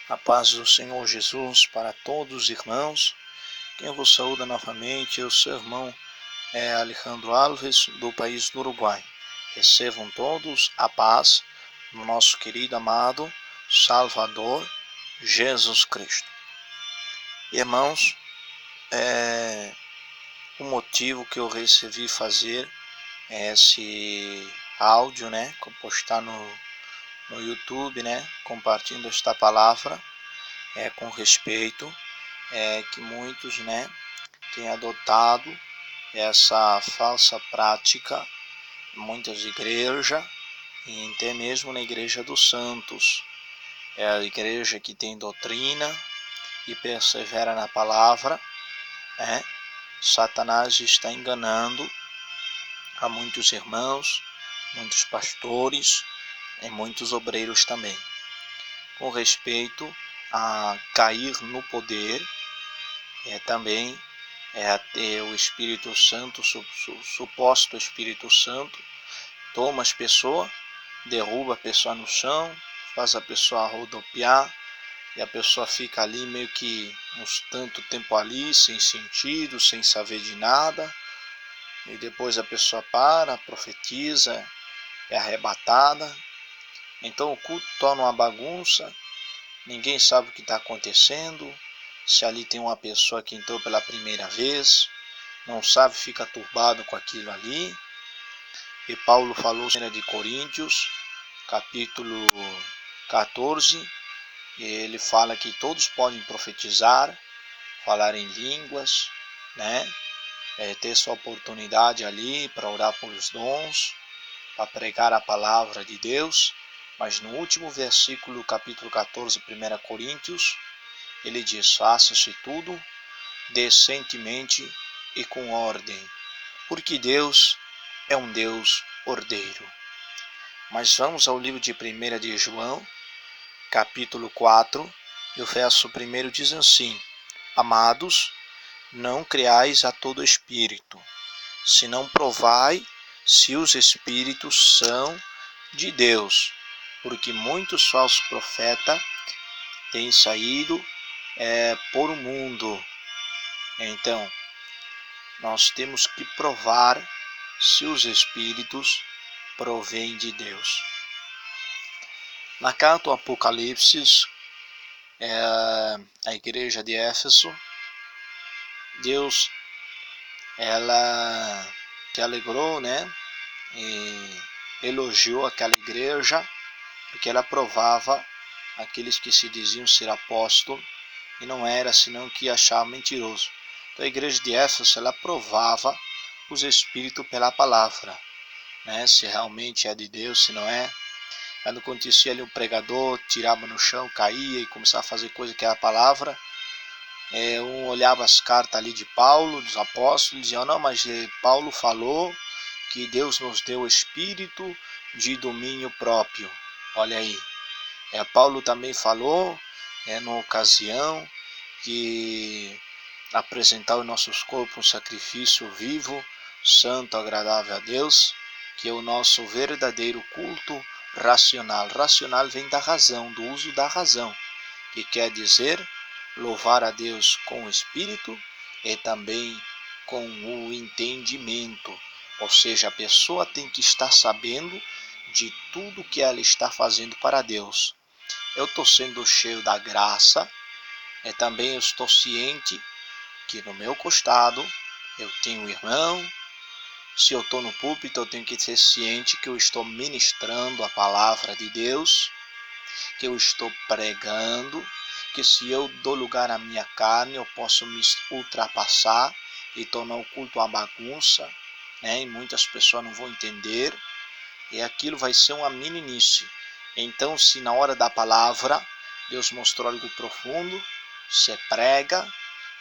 A paz do Senhor Jesus para todos os irmãos. Quem vos saúda novamente é o seu irmão Alejandro Alves, do país do Uruguai. Recebam todos a paz do nosso querido, amado Salvador Jesus Cristo. Irmãos, o motivo que eu resolvi fazer esse áudio, postar no YouTube, compartilhando esta palavra, com respeito, que muitos, têm adotado essa falsa prática em muitas igrejas, e até mesmo na igreja dos santos. É a igreja que tem doutrina e persevera na palavra, Satanás está enganando a muitos irmãos, muitos pastores e muitos obreiros também, com respeito a cair no poder, também ter o Espírito Santo, suposto Espírito Santo, toma as pessoas, derruba a pessoa no chão, faz a pessoa rodopiar, e a pessoa fica ali meio que uns tanto tempo ali, sem sentido, sem saber de nada, e depois a pessoa profetiza, é arrebatada. Então o culto torna uma bagunça, ninguém sabe o que está acontecendo. Se ali tem uma pessoa que entrou pela primeira vez, não sabe, fica turbado com aquilo ali. E Paulo falou em Coríntios, capítulo 14, e ele fala que todos podem profetizar, falar em línguas, ter sua oportunidade ali para orar pelos dons, para pregar a palavra de Deus. Mas no último versículo, capítulo 14, 1 Coríntios, ele diz: faça-se tudo decentemente e com ordem, porque Deus é um Deus ordeiro. Mas vamos ao livro de 1 de João, capítulo 4, e o verso 1 diz assim: amados, não creais a todo espírito, senão provai se os espíritos são de Deus, porque muitos falsos profetas têm saído por o mundo. Então, nós temos que provar se os espíritos provêm de Deus. Na carta ao Apocalipse, a igreja de Éfeso, Deus, ela se alegrou, e elogiou aquela igreja, porque ela provava aqueles que se diziam ser apóstolos e não era senão que achavam mentiroso. Então a igreja de Éfeso, ela provava os espíritos pela palavra, se realmente é de Deus, se não é. Quando acontecia ali um pregador, tirava no chão, caía e começava a fazer coisa que era a palavra, um olhava as cartas ali de Paulo, dos apóstolos, e dizia: não, mas Paulo falou que Deus nos deu o espírito de domínio próprio. Olha aí, Paulo também falou, numa ocasião, que apresentar os nossos corpos um sacrifício vivo, santo, agradável a Deus, que é o nosso verdadeiro culto racional. Racional vem da razão, do uso da razão, que quer dizer louvar a Deus com o espírito e também com o entendimento. Ou seja, a pessoa tem que estar sabendo de tudo que ela está fazendo para Deus. Eu estou sendo cheio da graça, e também eu estou ciente que no meu costado eu tenho um irmão. Se eu estou no púlpito, eu tenho que ser ciente que eu estou ministrando a palavra de Deus, que eu estou pregando, que se eu dou lugar à minha carne, eu posso me ultrapassar e tornar o culto uma bagunça, e muitas pessoas não vão entender, e aquilo vai ser uma meninice. Então, se na hora da palavra Deus mostrou algo profundo, você prega,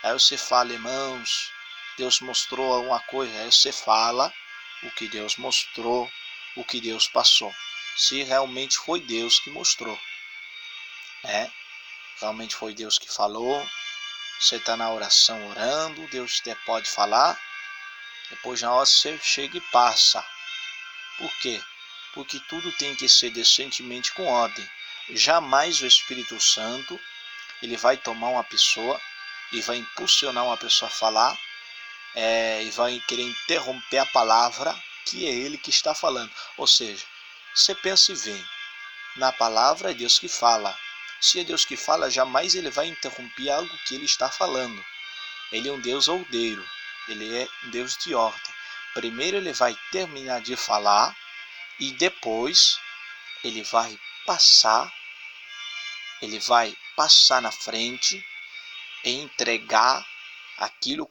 aí você fala: irmãos, Deus mostrou alguma coisa, aí você fala o que Deus mostrou, o que Deus passou. Se realmente foi Deus que mostrou, realmente foi Deus que falou, você está na oração orando, Deus até pode falar, depois na hora você chega e passa. Por quê? Porque tudo tem que ser decentemente com ordem. Jamais o Espírito Santo ele vai tomar uma pessoa e vai impulsionar uma pessoa a falar, e vai querer interromper a palavra que é ele que está falando. Ou seja, você pensa e vê, na palavra é Deus que fala. Se é Deus que fala, jamais ele vai interromper algo que ele está falando. Ele é um Deus ordeiro, ele é um Deus de ordem. Primeiro ele vai terminar de falar e depois ele vai passar na frente e entregar aquilo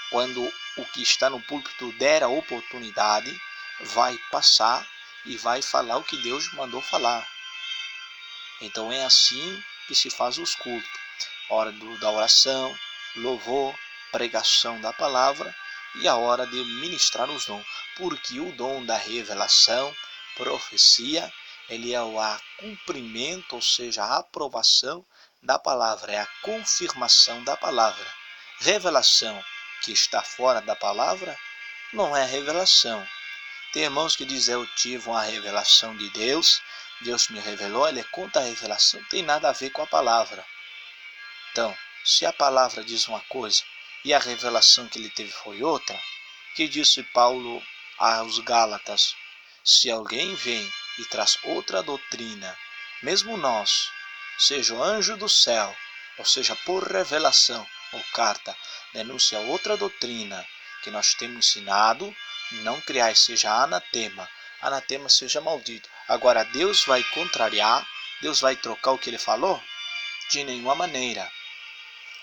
quando o que está no púlpito der a oportunidade, vai passar e vai falar o que Deus mandou falar. Então é assim que se faz os cultos. Hora da oração, louvor, pregação da palavra e a hora de ministrar os dons. Porque o dom da revelação, profecia, ele é o cumprimento, ou seja, a aprovação da palavra, é a confirmação da palavra. Revelação que está fora da palavra não é revelação. Tem irmãos que dizem, eu tive uma revelação de Deus, Deus me revelou, ele conta a revelação, não tem nada a ver com a palavra. Então, se a palavra diz uma coisa e a revelação que ele teve foi outra, que disse Paulo aos Gálatas, se alguém vem e traz outra doutrina, mesmo nós, seja o anjo do céu, ou seja, por revelação ou carta, denuncia outra doutrina que nós temos ensinado, não criais, seja anatema, anatema seja maldito. Agora, Deus vai contrariar, Deus vai trocar o que ele falou? De nenhuma maneira.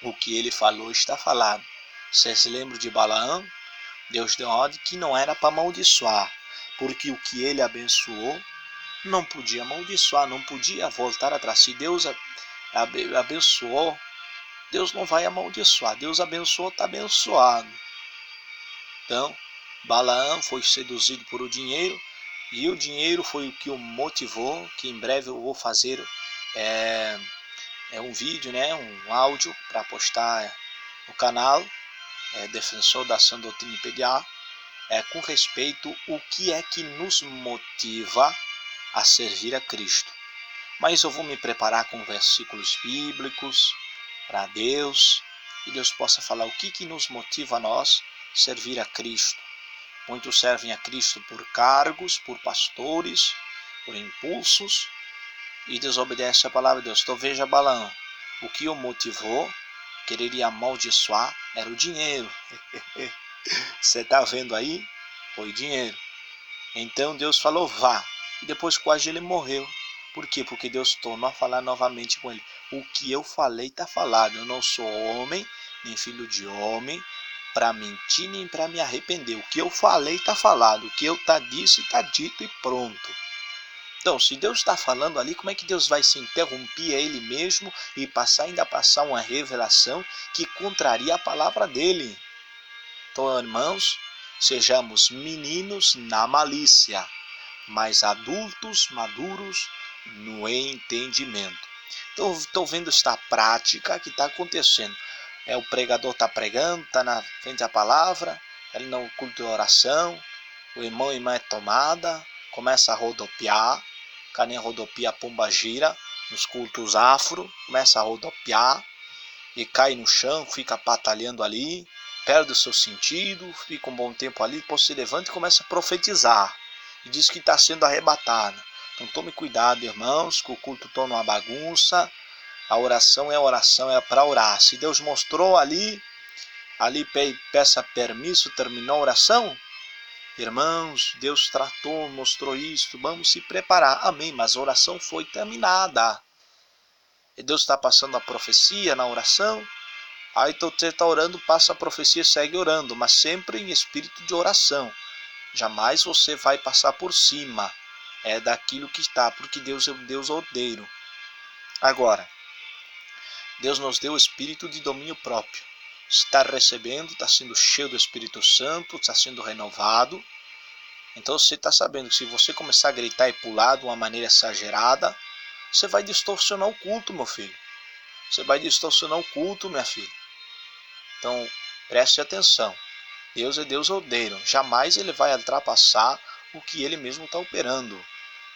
O que ele falou está falado. Vocês lembram de Balaão? Deus deu ordem que não era para amaldiçoar, porque o que ele abençoou não podia amaldiçoar, não podia voltar atrás. Se Deus abençoou, Deus não vai amaldiçoar. Deus abençoou, está abençoado. Então, Balaão foi seduzido por o dinheiro, e o dinheiro foi o que o motivou, que em breve eu vou fazer um vídeo, um áudio para postar no canal, Defensor da Sã Doutrina IPDA, com respeito o que é que nos motiva a servir a Cristo. Mas eu vou me preparar com versículos bíblicos para Deus, e Deus possa falar o que nos motiva a nós servir a Cristo. Muitos servem a Cristo por cargos, por pastores, por impulsos, e desobedecem a palavra de Deus. Então veja Balaão, o que o motivou, quereria amaldiçoar, era o dinheiro. Você está vendo aí? Foi dinheiro. Então Deus falou, vá. E depois quase ele morreu. Por quê? Porque Deus tornou a falar novamente com ele. O que eu falei está falado. Eu não sou homem, nem filho de homem, para mentir, nem para me arrepender. O que eu falei está falado. O que eu disse está dito e pronto. Então, se Deus está falando ali, como é que Deus vai se interromper a Ele mesmo e ainda passar uma revelação que contraria a palavra dEle? Então, irmãos, sejamos meninos na malícia, mas adultos maduros no entendimento. Então, estou vendo esta prática que está acontecendo. O pregador está pregando, está na frente da palavra, ele no culto de oração, o irmão e irmã é tomada, começa a rodopiar, caninha rodopia, a pomba gira, nos cultos afro, começa a rodopiar e cai no chão, fica patalhando ali, perde o seu sentido, fica um bom tempo ali, depois se levanta e começa a profetizar e diz que está sendo arrebatado. Então tome cuidado, irmãos, que o culto torna uma bagunça. A oração é para orar. Se Deus mostrou ali peça permisso, terminou a oração, irmãos, Deus tratou, mostrou isto, vamos se preparar. Amém, mas a oração foi terminada. E Deus está passando a profecia na oração. Aí então você está orando, passa a profecia, segue orando, mas sempre em espírito de oração. Jamais você vai passar por cima daquilo que está, porque Deus é um Deus ordeiro. Agora, Deus nos deu o espírito de domínio próprio. Está recebendo, está sendo cheio do Espírito Santo, está sendo renovado. Então você está sabendo que se você começar a gritar e pular de uma maneira exagerada, você vai distorcionar o culto, meu filho. Você vai distorcionar o culto, minha filha. Então, preste atenção. Deus é Deus ordeiro. Jamais ele vai ultrapassar o que ele mesmo está operando.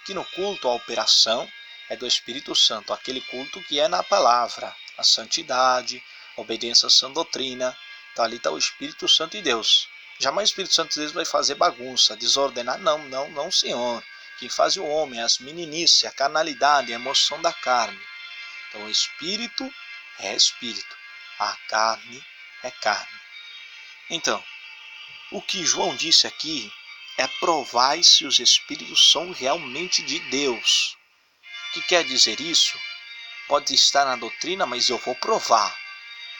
Que no culto a operação é do Espírito Santo, aquele culto que é na palavra. a santidade, a obediência à sã doutrina. Então ali está o Espírito Santo de Deus. Jamais o Espírito Santo de Deus vai fazer bagunça, desordenar. Não, Senhor. Quem faz o homem, as meninices, a carnalidade, a emoção da carne. Então o Espírito é Espírito, a carne é carne. Então, o que João disse aqui é provar se os Espíritos são realmente de Deus. O que quer dizer isso? Pode estar na doutrina, mas eu vou provar.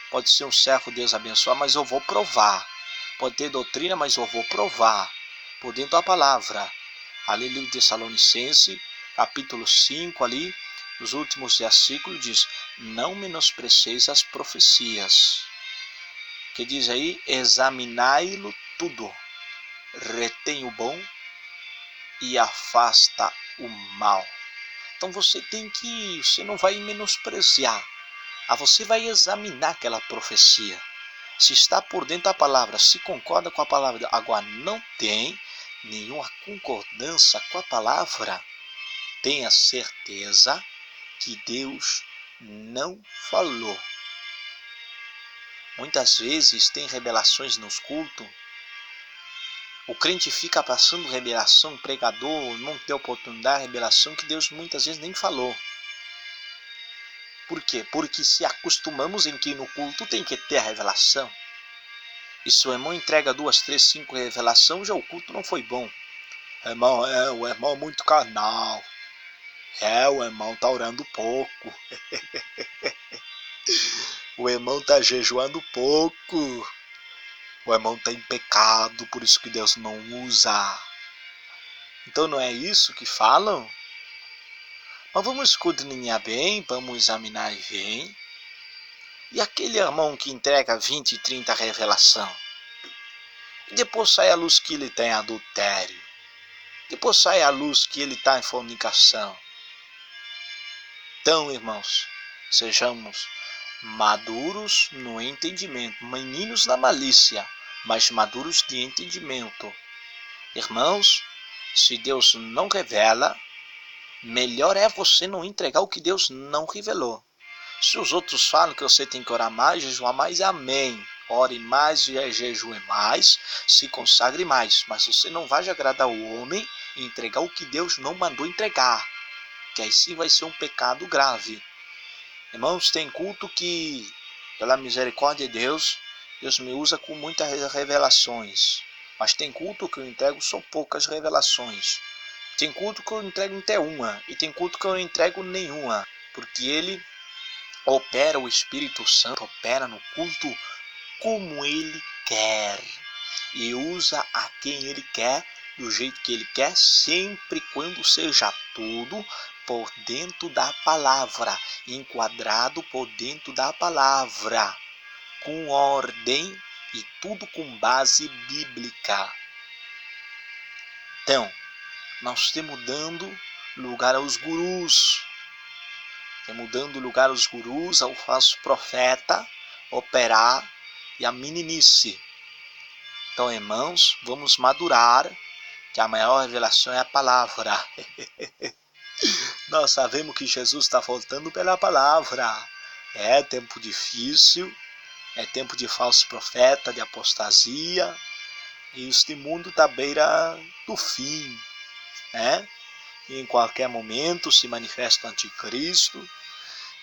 Pode ser um servo de Deus abençoado, mas eu vou provar. Pode ter doutrina, mas eu vou provar. Por dentro da palavra. Ali, livro de Tessalonicenses, capítulo 5, ali, nos últimos versículos, diz: não menospreceis as profecias. Que diz aí: examinai-lo tudo, retém o bom e afasta o mal. Então você não vai menosprezar. Você vai examinar aquela profecia. Se está por dentro da palavra, se concorda com a palavra, agora não tem nenhuma concordância com a palavra, tenha certeza que Deus não falou. Muitas vezes tem revelações nos cultos. O crente fica passando revelação, o pregador não tem oportunidade, revelação que Deus muitas vezes nem falou. Por quê? Porque se acostumamos em que no culto tem que ter a revelação. E se o irmão entrega 2, 3, 5 revelações, já o culto não foi bom. O irmão é muito carnal. O irmão está orando pouco. O irmão está jejuando pouco. O irmão está em pecado, por isso que Deus não usa. Então não é isso que falam? Mas vamos escudrinhar bem, vamos examinar bem. E aquele irmão que entrega 20, 30 revelação? E depois sai a luz que ele está em adultério. Depois sai a luz que ele está em fornicação. Então, irmãos, sejamos maduros no entendimento, meninos na malícia, mas maduros de entendimento. Irmãos, se Deus não revela, melhor é você não entregar o que Deus não revelou. Se os outros falam que você tem que orar mais, jejuar mais, amém. Ore mais, jejue mais, se consagre mais. Mas você não vai agradar o homem e entregar o que Deus não mandou entregar. Que aí sim vai ser um pecado grave. Irmãos, tem culto que, pela misericórdia de Deus, Deus me usa com muitas revelações. Mas tem culto que eu entrego só poucas revelações. Tem culto que eu entrego até uma. E tem culto que eu não entrego nenhuma. Porque ele opera, o Espírito Santo opera no culto como ele quer. E usa a quem ele quer, do jeito que ele quer, sempre quando seja tudo por dentro da palavra, enquadrado por dentro da palavra, com ordem e tudo com base bíblica. Então, nós estamos dando lugar aos gurus, estamos dando lugar aos gurus, ao falso profeta, operar e a meninice. Então, irmãos, vamos madurar, que a maior revelação é a palavra. Nós sabemos que Jesus está voltando pela palavra. É tempo difícil, é tempo de falso profeta, de apostasia. E este mundo está à beira do fim, né? E em qualquer momento se manifesta o anticristo.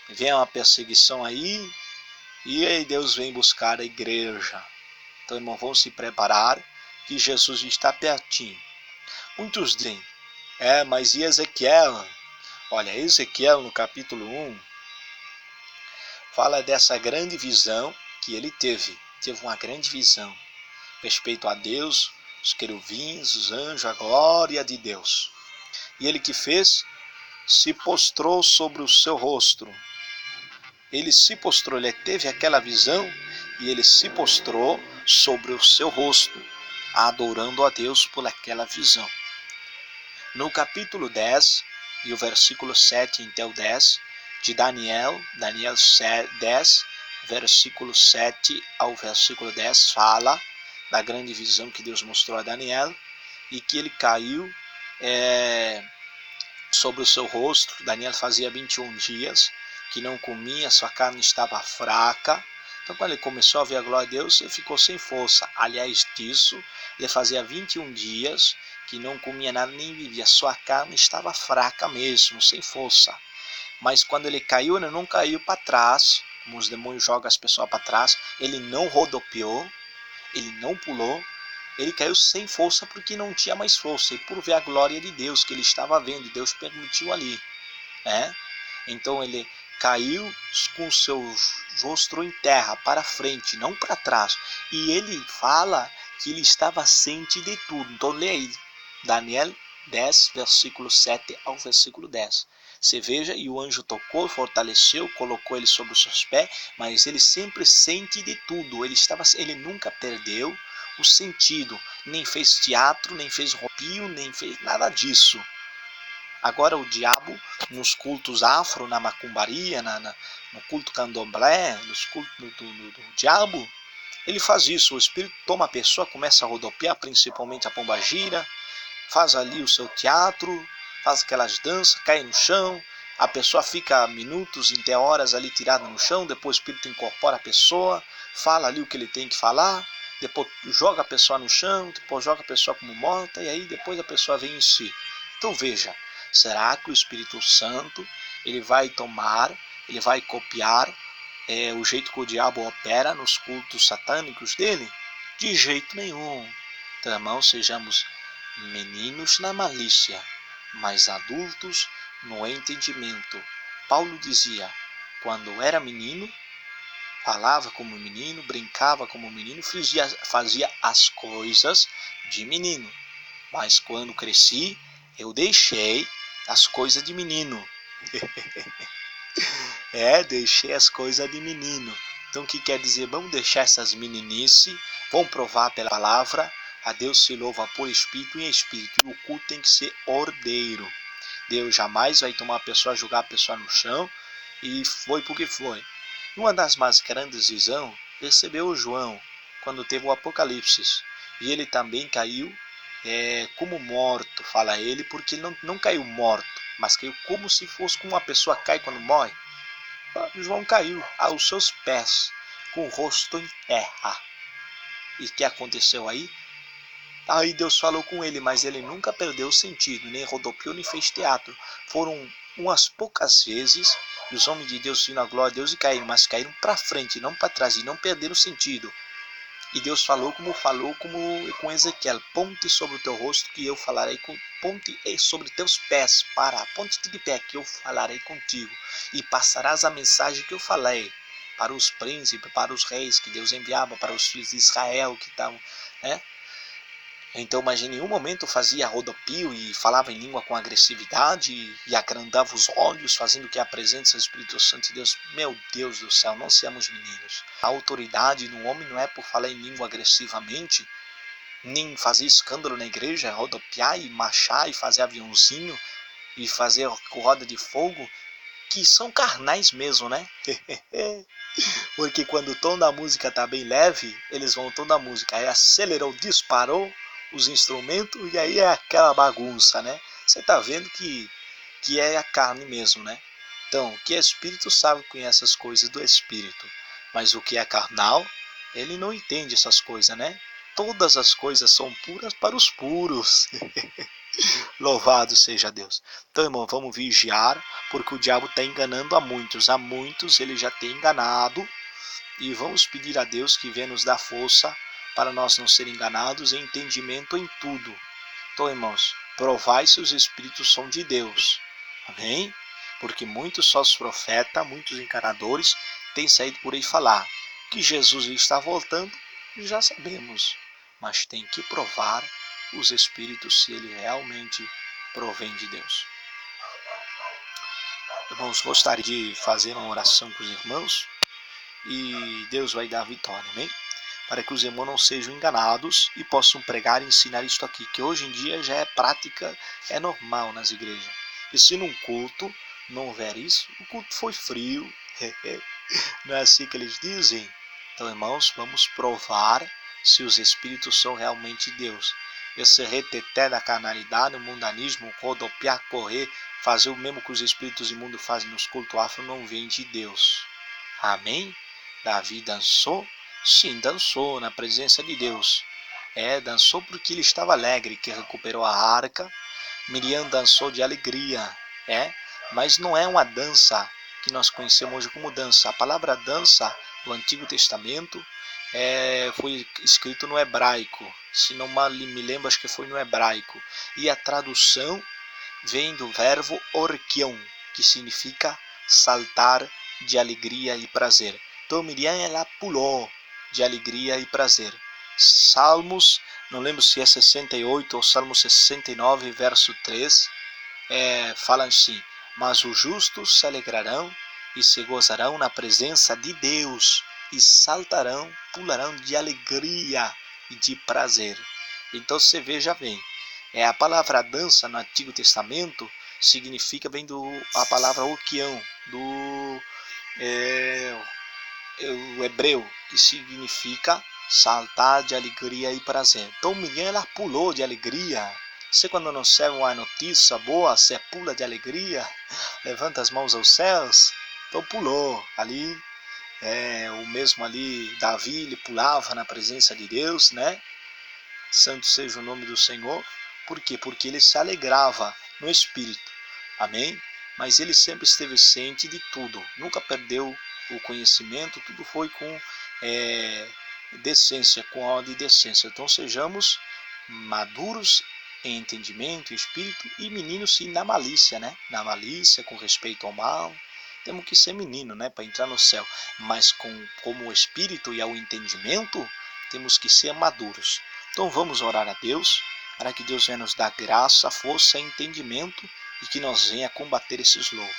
Vem uma perseguição aí. E aí Deus vem buscar a igreja. Então, irmãos, vão se preparar, que Jesus está pertinho. Muitos dizem, mas e Ezequiel? Olha, Ezequiel no capítulo 1, fala dessa grande visão que ele teve. Teve uma grande visão. Respeito a Deus, os querubins, os anjos, a glória de Deus. E ele que fez? Se prostrou sobre o seu rosto. Ele se prostrou, ele teve aquela visão e ele se prostrou sobre o seu rosto, adorando a Deus por aquela visão. No capítulo 10, e o versículo 7 até o 10, de Daniel 10, versículo 7 ao versículo 10, fala da grande visão que Deus mostrou a Daniel, e que ele caiu sobre o seu rosto. Daniel fazia 21 dias que não comia, sua carne estava fraca. Então, quando ele começou a ver a glória de Deus, ele ficou sem força. Aliás disso, ele fazia 21 dias que não comia nada nem vivia. Sua carne estava fraca mesmo, sem força. Mas quando ele caiu, ele não caiu para trás, como os demônios jogam as pessoas para trás. Ele não rodopiou, ele não pulou. Ele caiu sem força porque não tinha mais força. E por ver a glória de Deus que ele estava vendo, Deus permitiu ali, né? Então ele caiu com seu rosto em terra, para frente, não para trás. E ele fala que ele estava ciente de tudo. Então lê aí, Daniel 10, versículo 7 ao versículo 10. Você veja, e o anjo tocou, fortaleceu, colocou ele sobre os seus pés, mas ele sempre sente de tudo. Ele nunca perdeu o sentido, nem fez teatro, nem fez roupinho, nem fez nada disso. Agora o diabo, nos cultos afro, na macumbaria, no culto candomblé, nos cultos do diabo, ele faz isso. O espírito toma a pessoa, começa a rodopiar, principalmente a pombagira, faz ali o seu teatro, faz aquelas danças, cai no chão, a pessoa fica minutos, até horas ali tirada no chão, depois o espírito incorpora a pessoa, fala ali o que ele tem que falar, depois joga a pessoa no chão, depois joga a pessoa como morta, e aí depois a pessoa vem em si. Então veja, será que o Espírito Santo ele vai copiar o jeito que o diabo opera nos cultos satânicos dele? De jeito nenhum. Então, irmãos, sejamos meninos na malícia, mas adultos no entendimento. Paulo dizia, quando era menino, falava como menino, brincava como menino, fazia as coisas de menino. Mas quando cresci, eu deixei as coisas de menino. Deixei as coisas de menino. Então o que quer dizer? Vamos deixar essas meninices, vamos provar pela palavra. A Deus se louva por espírito e em espírito. E o culto tem que ser ordeiro. Deus jamais vai tomar a pessoa, jogar a pessoa no chão. E foi porque foi. Uma das mais grandes visões, percebeu o João, quando teve o Apocalipse. E ele também caiu como morto, fala ele, porque ele não caiu morto, mas caiu como se fosse como uma pessoa cai quando morre. João caiu aos seus pés, com o rosto em terra. E o que aconteceu aí? Aí Deus falou com ele, mas ele nunca perdeu o sentido, nem rodopiou, nem fez teatro. Foram umas poucas vezes, e os homens de Deus viram a glória de Deus e caíram, mas caíram para frente, não para trás, e não perderam o sentido. E Deus falou com Ezequiel, ponte sobre o teu rosto que eu falarei ponte sobre teus pés, ponte de pé que eu falarei contigo. E passarás a mensagem que eu falei para os príncipes, para os reis que Deus enviava, para os filhos de Israel que estavam, né? Então, mas em nenhum momento fazia rodopio e falava em língua com agressividade e agrandava os olhos, fazendo que a presença do Espírito Santo de Deus, meu Deus do céu, não seamos meninos. A autoridade no homem não é por falar em língua agressivamente, nem fazer escândalo na igreja, rodopiar e marchar e fazer aviãozinho e fazer roda de fogo, que são carnais mesmo, né? Porque quando o tom da música está bem leve, eles vão o tom da música, aí acelerou, disparou os instrumentos e aí é aquela bagunça, né? Você está vendo que é a carne mesmo, né? Então, o que é espírito sabe, conhece as coisas do espírito, mas o que é carnal, ele não entende essas coisas, né? Todas as coisas são puras para os puros. Louvado seja Deus. Então, irmão, vamos vigiar, porque o diabo está enganando a muitos. A muitos ele já tem enganado. E vamos pedir a Deus que venha nos dar força para nós não ser enganados e entendimento em tudo. Então, irmãos, provai se os espíritos são de Deus. Amém? Porque muitos falsos profetas, muitos enganadores têm saído por aí falar que Jesus está voltando, já sabemos. Mas tem que provar os espíritos se ele realmente provém de Deus. Irmãos, gostaria de fazer uma oração com os irmãos e Deus vai dar a vitória, amém? Para que os irmãos não sejam enganados e possam pregar e ensinar isto aqui, que hoje em dia já é prática, é normal nas igrejas. E se num culto não houver isso, o culto foi frio, não é assim que eles dizem? Então, irmãos, vamos provar se os espíritos são realmente Deus. esse reteté da carnalidade, o mundanismo, rodopiar, correr, fazer o mesmo que os espíritos imundos fazem nos cultos afro, não vem de Deus. Amém? Davi dançou? Sim, dançou na presença de Deus. Dançou porque ele estava alegre, que recuperou a arca. Miriam dançou de alegria, mas não é uma dança que nós conhecemos hoje como dança. A palavra dança, no Antigo Testamento, foi escrito no hebraico, se não me lembro, acho que foi no hebraico. E a tradução vem do verbo orkion, que significa saltar de alegria e prazer. Então Miriam, ela pulou de alegria e prazer. Salmos, não lembro se é 68 ou Salmo 69, verso 3, fala assim: mas os justos se alegrarão e se gozarão na presença de Deus, e saltarão, pularão de alegria e de prazer. Então você veja bem, a palavra dança no Antigo Testamento significa, vem a palavra okião, do o hebreu, que significa saltar de alegria e prazer. Então Miriam, ela pulou de alegria. Você, quando não recebe uma notícia boa, você pula de alegria, levanta as mãos aos céus. Então pulou ali. O mesmo ali, Davi, ele pulava na presença de Deus, né? Santo seja o nome do Senhor. Por quê? Porque ele se alegrava no Espírito. Amém? Mas ele sempre esteve ciente de tudo. Nunca perdeu o conhecimento. Tudo foi com decência, com ordem e decência. Então sejamos maduros em entendimento, espírito, e meninos sim na malícia, né? Na malícia, com respeito ao mal. Temos que ser menino, né, para entrar no céu. Mas como o espírito e ao entendimento, temos que ser maduros. Então vamos orar a Deus, para que Deus venha nos dar graça, força e entendimento, e que nós venha combater esses lobos.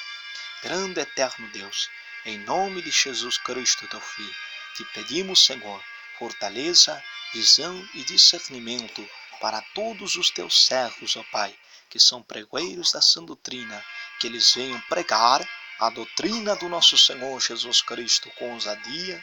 Grande eterno Deus, em nome de Jesus Cristo, teu Filho, te pedimos, Senhor, fortaleza, visão e discernimento para todos os teus servos, ó Pai, que são pregoeiros da sã doutrina, que eles venham pregar a doutrina do nosso Senhor Jesus Cristo com ousadia,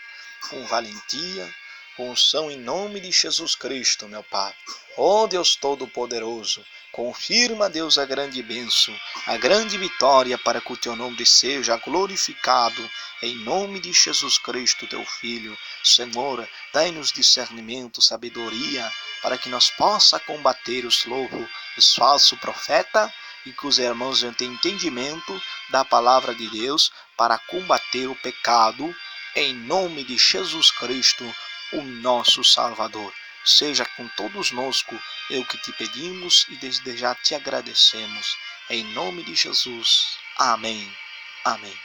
com valentia, com unção em nome de Jesus Cristo, meu Pai. Ó Deus Todo-Poderoso, confirma, Deus, a grande bênção, a grande vitória, para que o teu nome seja glorificado em nome de Jesus Cristo, teu Filho. Senhor, dai-nos discernimento, sabedoria, para que nós possa combater os lobos, os falsos profetas, e que os irmãos tenham entendimento da palavra de Deus para combater o pecado, em nome de Jesus Cristo, o nosso Salvador. Seja com todos nós, eu que te pedimos e desde já te agradecemos. Em nome de Jesus. Amém. Amém.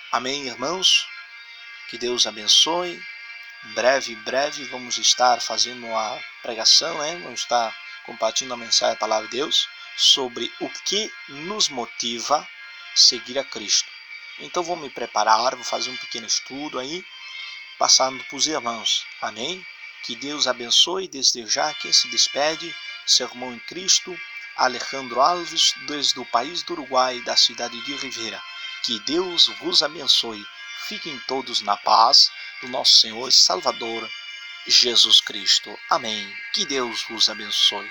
Amém, irmãos. Que Deus abençoe. Breve vamos estar fazendo uma pregação, vamos estar compartilhando a mensagem da palavra de Deus sobre o que nos motiva a seguir a Cristo. Então vou me preparar, vou fazer um pequeno estudo aí, passando para os irmãos. Amém? Que Deus abençoe. Desde já, quem se despede, seu irmão em Cristo, Alejandro Alves, desde o país do Uruguai, da cidade de Rivera. Que Deus vos abençoe. Fiquem todos na paz do nosso Senhor e Salvador Jesus Cristo. Amém. Que Deus vos abençoe.